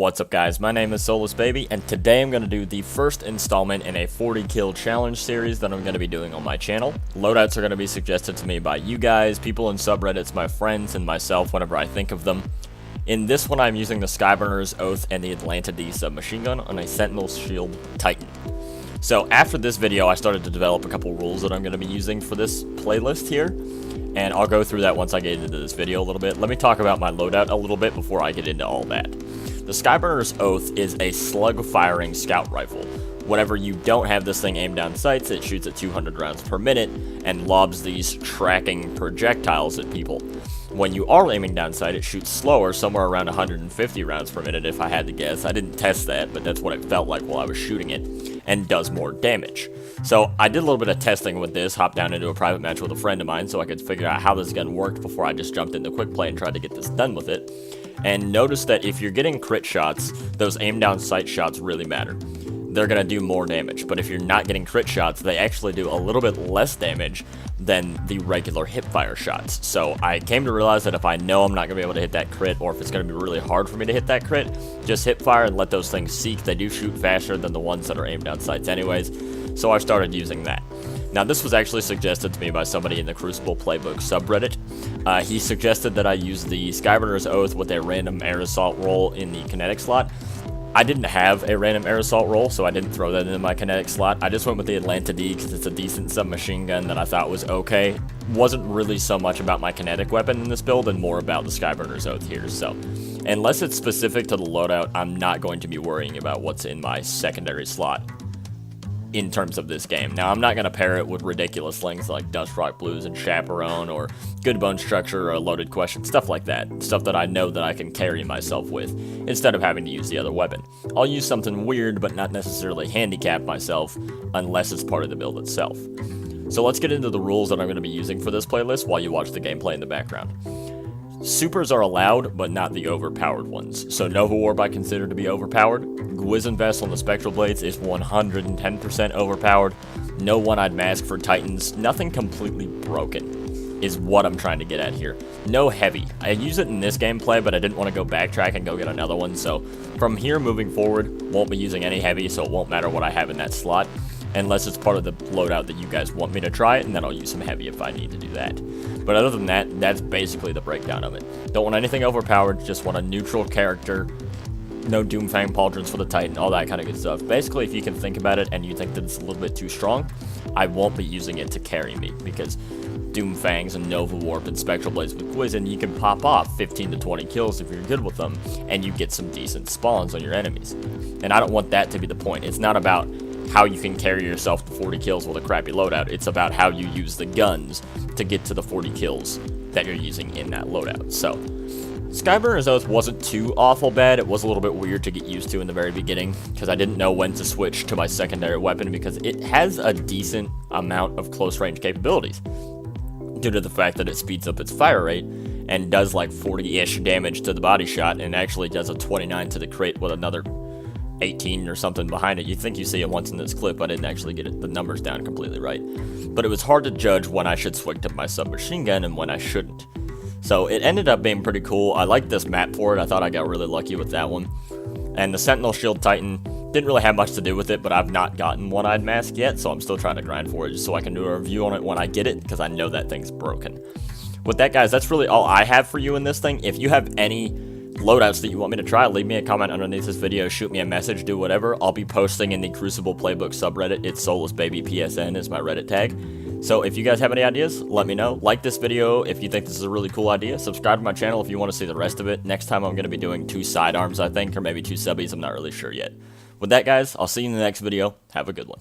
What's up guys, my name is Soulless Baby, and today I'm going to do the first installment in a 40 kill challenge series that I'm going to be doing on my channel. Loadouts are going to be suggested to me by you guys, people in subreddits, my friends, and myself whenever I think of them. In this one I'm using the Skyburner's Oath and the Atlanta-D submachine gun on a Sentinel Shield Titan. So after this video I started to develop a couple rules that I'm going to be using for this playlist here, and I'll go through that once I get into this video a little bit. Let me talk about my loadout a little bit before I get into all that. The Skyburner's Oath is a slug-firing scout rifle. Whenever you don't have this thing aimed down sights, it shoots at 200 rounds per minute and lobs these tracking projectiles at people. When you are aiming down sight, it shoots slower, somewhere around 150 rounds per minute if I had to guess. I didn't test that, but that's what it felt like while I was shooting it, and does more damage. So I did a little bit of testing with this, hopped down into a private match with a friend of mine so I could figure out how this gun worked before I just jumped into quick play and tried to get this done with it. And notice that if you're getting crit shots, those aim down sight shots really matter. They're going to do more damage, but if you're not getting crit shots, they actually do a little bit less damage than the regular hipfire shots. So I came to realize that if I know I'm not going to be able to hit that crit, or if it's going to be really hard for me to hit that crit, just hipfire and let those things seek. They do shoot faster than the ones that are aimed down sights anyways, so I started using that. Now this was actually suggested to me by somebody in the Crucible Playbook subreddit. He suggested that I use the Skyburner's Oath with a random air assault roll in the kinetic slot. I didn't have a random air assault roll, so I didn't throw that into my kinetic slot. I just went with the Atlanta-D because it's a decent submachine gun that I thought was okay. Wasn't really so much about my kinetic weapon in this build and more about the Skyburner's Oath here. So unless it's specific to the loadout, I'm not going to be worrying about what's in my secondary slot in terms of this game. Now, I'm not going to pair it with ridiculous things like Dust Rock Blues and Chaperone or Good Bone Structure or a Loaded Question, stuff like that. Stuff that I know that I can carry myself with instead of having to use the other weapon. I'll use something weird but not necessarily handicap myself unless it's part of the build itself. So let's get into the rules that I'm going to be using for this playlist while you watch the gameplay in the background. Supers are allowed, but not the overpowered ones. So Nova Warp I consider to be overpowered. Gwizzen Vest on the Spectral Blades is 110% overpowered. No One-Eyed Mask for Titans. Nothing completely broken is what I'm trying to get at here. No heavy. I use it in this gameplay, but I didn't want to go backtrack and go get another one. So from here moving forward, won't be using any heavy, so it won't matter what I have in that slot, unless it's part of the loadout that you guys want me to try it, and then I'll use some heavy if I need to do that. But other than that, that's basically the breakdown of it. Don't want anything overpowered, just want a neutral character. No Doomfang pauldrons for the Titan, all that kind of good stuff. Basically, if you can think about it and you think that it's a little bit too strong, I won't be using it to carry me, because Doomfangs and Nova Warp and Spectral Blades with Gwizzen, you can pop off 15 to 20 kills if you're good with them, and you get some decent spawns on your enemies. And I don't want that to be the point. It's not about how you can carry yourself to 40 kills with a crappy loadout. It's about how you use the guns to get to the 40 kills that you're using in that loadout. So Skyburner's Oath wasn't too awful bad. It was a little bit weird to get used to in the very beginning because I didn't know when to switch to my secondary weapon, because it has a decent amount of close range capabilities due to the fact that it speeds up its fire rate and does like 40-ish damage to the body shot, and actually does a 29 to the crit with another 18 or something behind it. You think you see it once in this clip. I didn't actually get the numbers down completely right, but it was hard to judge when I should swing to my submachine gun and when I shouldn't. So it ended up being pretty cool. I liked this map for it. I thought I got really lucky with that one. And the Sentinel Shield Titan didn't really have much to do with it, but I've not gotten One-Eyed Mask yet, so I'm still trying to grind for it just so I can do a review on it when I get it, because I know that thing's broken. With that, guys, that's really all I have for you in this thing. If you have any loadouts that you want me to try, leave me a comment underneath this video, shoot me a message, do whatever. I'll be posting in the Crucible Playbook subreddit. It's Soulless Baby PSN is my Reddit tag. So if you guys have any ideas, let me know. Like this video if you think this is a really cool idea. Subscribe to my channel if you want to see the rest of it. Next time I'm going to be doing 2 sidearms, I think, or maybe 2 subbies. I'm not really sure yet. With that, guys, I'll see you in the next video. Have a good one.